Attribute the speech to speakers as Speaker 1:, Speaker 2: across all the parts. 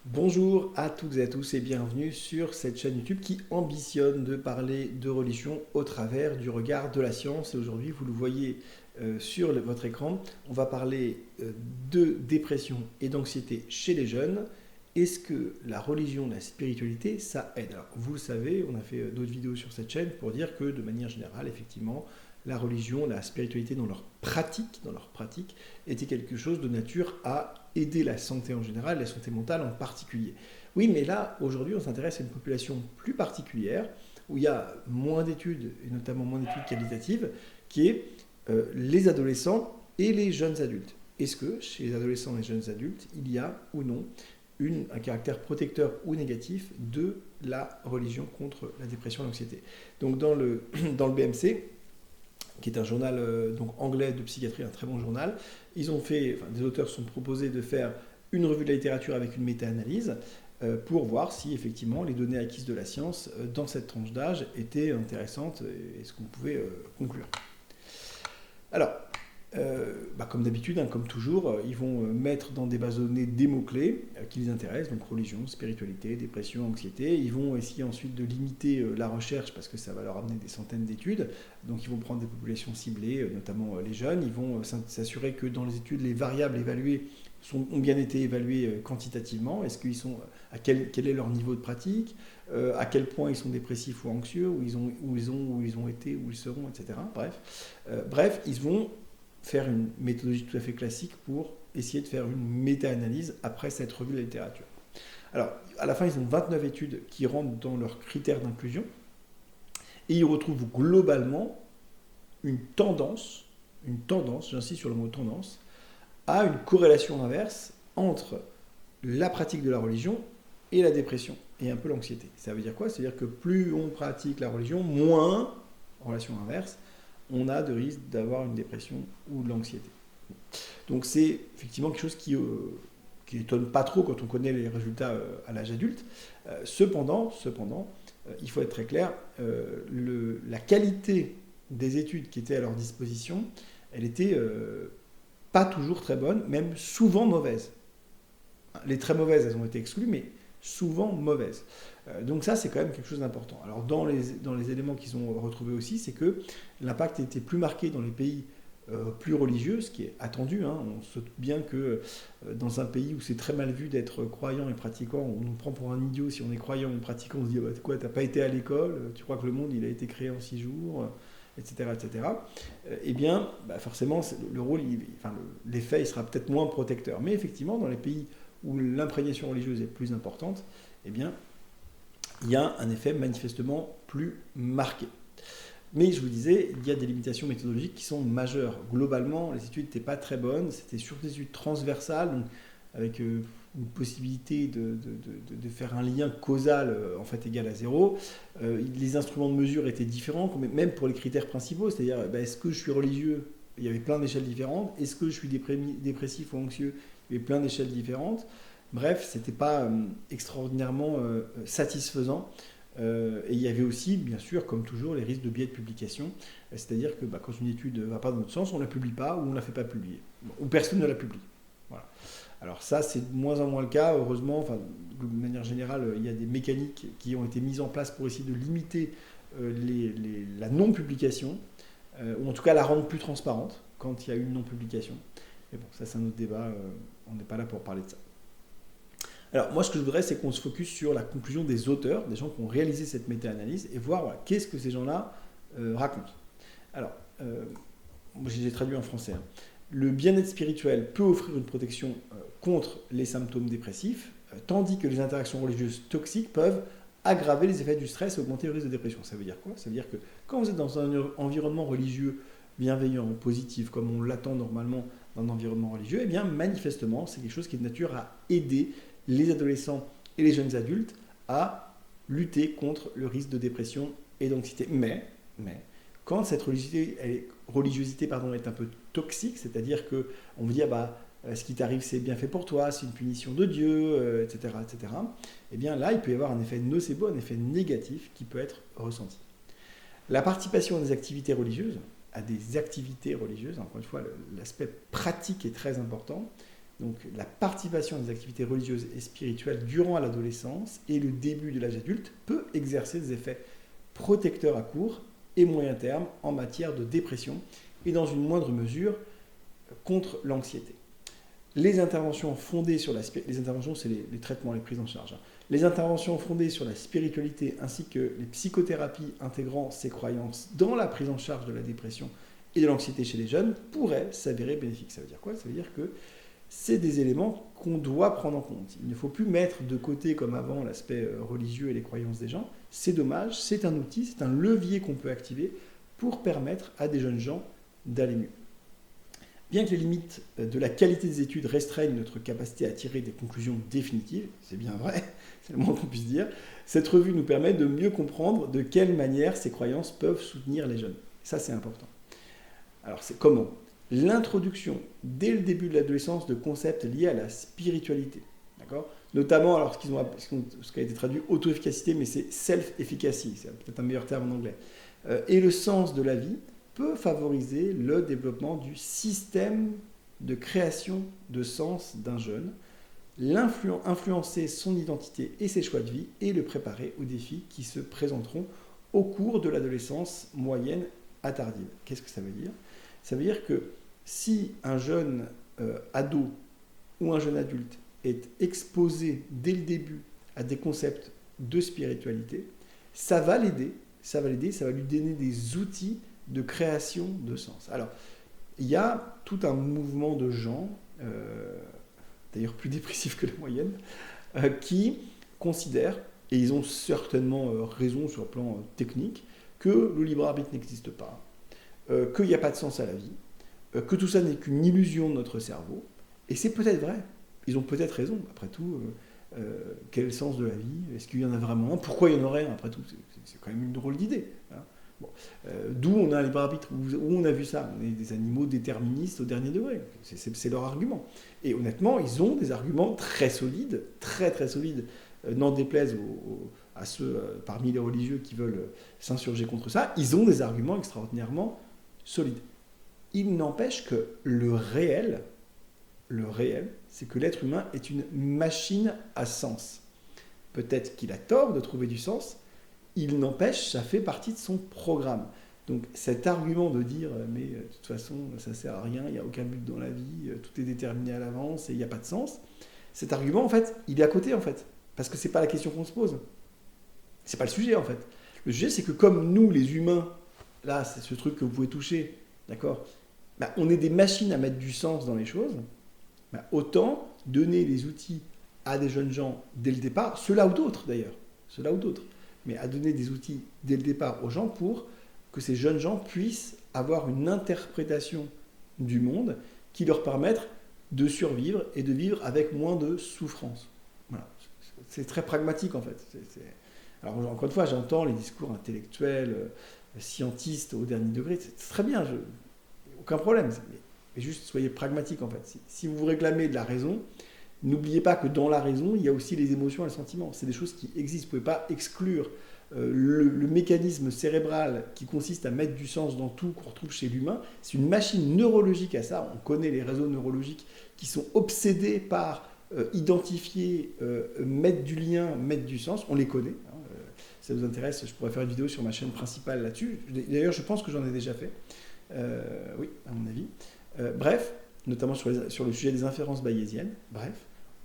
Speaker 1: Bonjour à toutes et à tous et bienvenue sur cette chaîne YouTube qui ambitionne de parler de religion au travers du regard de la science. Et aujourd'hui, vous le voyez sur votre écran, on va parler de dépression et d'anxiété chez les jeunes. Est-ce que la religion, la spiritualité, ça aide? Alors, vous le savez, on a fait d'autres vidéos sur cette chaîne pour dire que de manière générale, effectivement, la religion, la spiritualité dans leur pratique, était quelque chose de nature à aider la santé en général, la santé mentale en particulier. Oui, mais là, aujourd'hui, on s'intéresse à une population plus particulière, où il y a moins d'études, et notamment moins d'études qualitatives, qui est les adolescents et les jeunes adultes. Est-ce que chez les adolescents et les jeunes adultes, il y a ou non un caractère protecteur ou négatif de la religion contre la dépression et l'anxiété? Donc dans le BMC, qui est un journal donc anglais de psychiatrie, un très bon journal. Des auteurs se sont proposés de faire une revue de la littérature avec une méta-analyse pour voir si effectivement les données acquises de la science dans cette tranche d'âge étaient intéressantes et ce qu'on pouvait conclure. Alors, comme d'habitude, comme toujours, ils vont mettre dans des bases de données des mots-clés qui les intéressent, donc religion, spiritualité, dépression, anxiété. Ils vont essayer ensuite de limiter la recherche parce que ça va leur amener des centaines d'études. Donc ils vont prendre des populations ciblées, notamment les jeunes. Ils vont s'assurer que dans les études, les variables évaluées ont bien été évaluées quantitativement. Est-ce qu'ils sont, quel est leur niveau de pratique, à quel point ils sont dépressifs ou anxieux, où ils ont été, où ils seront, etc. Bref, ils vont faire une méthodologie tout à fait classique pour essayer de faire une méta-analyse après cette revue de la littérature. Alors, à la fin, ils ont 29 études qui rentrent dans leurs critères d'inclusion et ils retrouvent globalement une tendance, j'insiste sur le mot tendance, à une corrélation inverse entre la pratique de la religion et la dépression et un peu l'anxiété. Ça veut dire quoi? C'est-à-dire que plus on pratique la religion, moins, en relation inverse, on a de risque d'avoir une dépression ou de l'anxiété. Donc c'est effectivement quelque chose qui étonne pas trop quand on connaît les résultats à l'âge adulte. Cependant, il faut être très clair, la qualité des études qui étaient à leur disposition, elle était pas toujours très bonne, même souvent mauvaise. Les très mauvaises, elles ont été exclues, mais souvent mauvaises. Donc ça, c'est quand même quelque chose d'important. Alors dans les éléments qu'ils ont retrouvés aussi, c'est que l'impact était plus marqué dans les pays plus religieux, ce qui est attendu. On se doute bien que dans un pays où c'est très mal vu d'être croyant et pratiquant, on nous prend pour un idiot si on est croyant ou pratiquant, on se dit quoi, t'as pas été à l'école, tu crois que le monde il a été créé en 6 jours, etc. etc. Eh bien, forcément, l'effet il sera peut-être moins protecteur. Mais effectivement, dans les pays où l'imprégnation religieuse est plus importante, eh bien, il y a un effet manifestement plus marqué. Mais je vous disais, il y a des limitations méthodologiques qui sont majeures. Globalement, les études n'étaient pas très bonnes, c'était sur des études transversales, donc avec une possibilité de faire un lien causal en fait égal à zéro. Les instruments de mesure étaient différents, même pour les critères principaux, c'est-à-dire est-ce que je suis religieux? Il y avait plein d'échelles différentes. Est-ce que je suis dépressif ou anxieux? Il y avait plein d'échelles différentes. Bref, c'était pas extraordinairement satisfaisant. Et il y avait aussi, bien sûr, comme toujours, les risques de biais de publication. C'est-à-dire que quand une étude ne va pas dans notre sens, on ne la publie pas ou on ne la fait pas publier. Ou personne ne la publie. Voilà. Alors ça, c'est de moins en moins le cas. Heureusement, de manière générale, il y a des mécaniques qui ont été mises en place pour essayer de limiter la non-publication, ou en tout cas la rendre plus transparente quand il y a une non-publication. Mais bon, ça c'est un autre débat, on n'est pas là pour parler de ça. Alors moi ce que je voudrais c'est qu'on se focus sur la conclusion des auteurs, des gens qui ont réalisé cette méta-analyse et voir qu'est-ce que ces gens-là racontent. Alors, moi j'ai traduit en français. Le bien-être spirituel peut offrir une protection contre les symptômes dépressifs, tandis que les interactions religieuses toxiques peuvent aggraver les effets du stress et augmenter le risque de dépression. Ça veut dire quoi? Ça veut dire que quand vous êtes dans un environnement religieux bienveillant, positif, comme on l'attend normalement dans un environnement religieux, eh bien manifestement c'est quelque chose qui est de nature à aider les adolescents et les jeunes adultes à lutter contre le risque de dépression et d'anxiété. Mais quand cette religiosité est un peu toxique, c'est-à-dire qu'on vous dit ce qui t'arrive c'est bien fait pour toi, c'est une punition de Dieu, etc., eh bien là il peut y avoir un effet nocebo, un effet négatif qui peut être ressenti. La participation à des activités religieuses, encore une fois l'aspect pratique est très important, Donc la participation à des activités religieuses et spirituelles durant l'adolescence et le début de l'âge adulte peut exercer des effets protecteurs à court et moyen terme en matière de dépression et dans une moindre mesure contre l'anxiété. Les interventions fondées sur les interventions, c'est les traitements, les prises en charge. Les interventions fondées sur la spiritualité ainsi que les psychothérapies intégrant ces croyances dans la prise en charge de la dépression et de l'anxiété chez les jeunes pourraient s'avérer bénéfiques. Ça veut dire quoi? Ça veut dire que c'est des éléments qu'on doit prendre en compte. Il ne faut plus mettre de côté comme avant l'aspect religieux et les croyances des gens. C'est dommage, c'est un outil, c'est un levier qu'on peut activer pour permettre à des jeunes gens d'aller mieux. Bien que les limites de la qualité des études restreignent notre capacité à tirer des conclusions définitives, c'est bien vrai, c'est le moins qu'on puisse dire, cette revue nous permet de mieux comprendre de quelle manière ces croyances peuvent soutenir les jeunes. Ça, c'est important. Alors, c'est comment? L'introduction, dès le début de l'adolescence, de concepts liés à la spiritualité. D'accord? Notamment, alors, ce qui a été traduit auto-efficacité, mais c'est self-efficacy, c'est peut-être un meilleur terme en anglais. Et le sens de la vie peut favoriser le développement du système de création de sens d'un jeune, influencer son identité et ses choix de vie et le préparer aux défis qui se présenteront au cours de l'adolescence moyenne à tardive. Qu'est-ce que ça veut dire? Ça veut dire que si un jeune ado ou un jeune adulte est exposé dès le début à des concepts de spiritualité, ça va l'aider, ça va lui donner des outils de création de sens. Alors, il y a tout un mouvement de gens, d'ailleurs plus dépressifs que la moyenne, qui considèrent, et ils ont certainement raison sur le plan technique, que le libre arbitre n'existe pas, qu'il n'y a pas de sens à la vie, que tout ça n'est qu'une illusion de notre cerveau, et c'est peut-être vrai. Ils ont peut-être raison, après tout. Quel est le sens de la vie? Est-ce qu'il y en a vraiment un? Pourquoi il y en aurait un? Après tout, c'est quand même une drôle d'idée. Hein. Bon. D'où on a un libre arbitre, où on a vu ça? On est des animaux déterministes au dernier degré. C'est leur argument. Et honnêtement, ils ont des arguments très solides, très très solides, n'en déplaise à ceux parmi les religieux qui veulent s'insurger contre ça. Ils ont des arguments extraordinairement solides. Il n'empêche que le réel, c'est que l'être humain est une machine à sens. Peut-être qu'il a tort de trouver du sens, il n'empêche, ça fait partie de son programme. Donc cet argument de dire mais de toute façon ça ne sert à rien, il n'y a aucun but dans la vie, tout est déterminé à l'avance et il n'y a pas de sens, cet argument en fait, il est à côté en fait, parce que ce n'est pas la question qu'on se pose. C'est pas le sujet en fait. Le sujet c'est que comme nous les humains, là c'est ce truc que vous pouvez toucher, d'accord, on est des machines à mettre du sens dans les choses, autant donner les outils à des jeunes gens dès le départ, ceux-là ou d'autres d'ailleurs, mais à donner des outils dès le départ aux gens pour que ces jeunes gens puissent avoir une interprétation du monde qui leur permette de survivre et de vivre avec moins de souffrance. Voilà. C'est très pragmatique en fait. Alors encore une fois, j'entends les discours intellectuels, scientistes au dernier degré, c'est très bien, aucun problème. Mais juste soyez pragmatique en fait. Si vous réclamez de la raison, n'oubliez pas que dans la raison, il y a aussi les émotions et le sentiment. C'est des choses qui existent. Vous ne pouvez pas exclure le mécanisme cérébral qui consiste à mettre du sens dans tout qu'on retrouve chez l'humain. C'est une machine neurologique à ça. On connaît les réseaux neurologiques qui sont obsédés par identifier, mettre du lien, mettre du sens. On les connaît. Si ça vous intéresse, je pourrais faire une vidéo sur ma chaîne principale là-dessus. D'ailleurs, je pense que j'en ai déjà fait. Oui, à mon avis. Bref, notamment sur le sujet des inférences bayésiennes. Bref,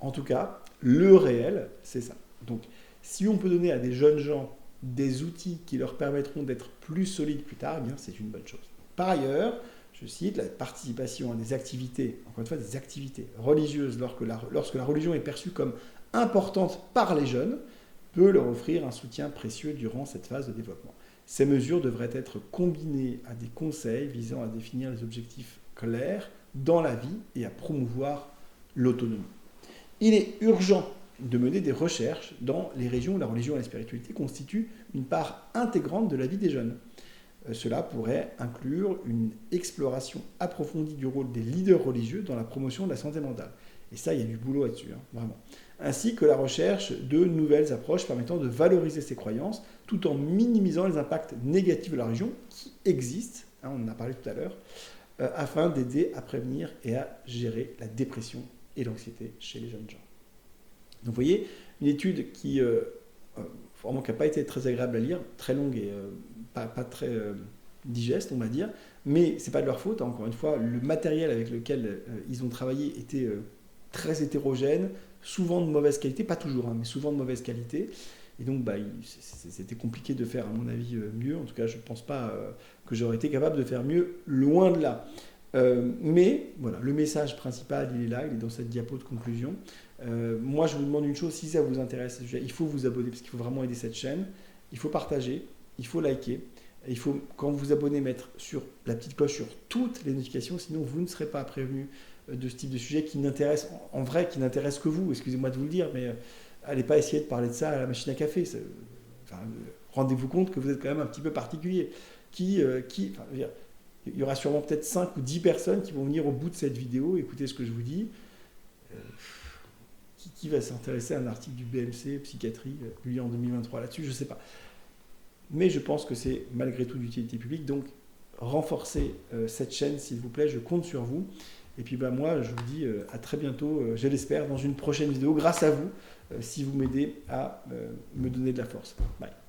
Speaker 1: en tout cas, le réel, c'est ça. Donc, si on peut donner à des jeunes gens des outils qui leur permettront d'être plus solides plus tard, eh bien, c'est une bonne chose. Par ailleurs, je cite, la participation à des activités, encore une fois, des activités religieuses, lorsque la religion est perçue comme importante par les jeunes, peut leur offrir un soutien précieux durant cette phase de développement. Ces mesures devraient être combinées à des conseils visant à définir les objectifs clairs dans la vie et à promouvoir l'autonomie. Il est urgent de mener des recherches dans les régions où la religion et la spiritualité constituent une part intégrante de la vie des jeunes. Cela pourrait inclure une exploration approfondie du rôle des leaders religieux dans la promotion de la santé mentale. Et ça, il y a du boulot là-dessus, vraiment. Ainsi que la recherche de nouvelles approches permettant de valoriser ces croyances tout en minimisant les impacts négatifs de la religion qui existent, on en a parlé tout à l'heure, afin d'aider à prévenir et à gérer la dépression et l'anxiété chez les jeunes gens. Donc vous voyez, une étude qui vraiment qui n'a pas été très agréable à lire, très longue et pas très digeste, on va dire, mais c'est pas de leur faute, hein, encore une fois, le matériel avec lequel ils ont travaillé était très hétérogène, souvent de mauvaise qualité, pas toujours, hein, mais souvent de mauvaise qualité, et donc c'était compliqué de faire, à mon avis, mieux. En tout cas, je ne pense pas que j'aurais été capable de faire mieux, loin de là. Mais voilà, le message principal, il est là, il est dans cette diapo de conclusion. Moi, je vous demande une chose, si ça vous intéresse, il faut vous abonner, parce qu'il faut vraiment aider cette chaîne, il faut partager, il faut liker, il faut, quand vous vous abonnez, mettre sur la petite cloche sur toutes les notifications, sinon vous ne serez pas prévenu de ce type de sujet qui n'intéresse, en vrai, qui n'intéresse que vous, excusez-moi de vous le dire, mais allez pas essayer de parler de ça à la machine à café. Rendez-vous compte que vous êtes quand même un petit peu particulier. Il y aura sûrement peut-être 5 ou 10 personnes qui vont venir au bout de cette vidéo, écouter ce que je vous dis. Qui va s'intéresser à un article du BMC, psychiatrie, publié en 2023 là-dessus, je ne sais pas. Mais je pense que c'est malgré tout d'utilité publique, donc renforcez cette chaîne s'il vous plaît, je compte sur vous. Et puis moi, je vous dis à très bientôt, je l'espère, dans une prochaine vidéo, grâce à vous, si vous m'aidez à me donner de la force. Bye.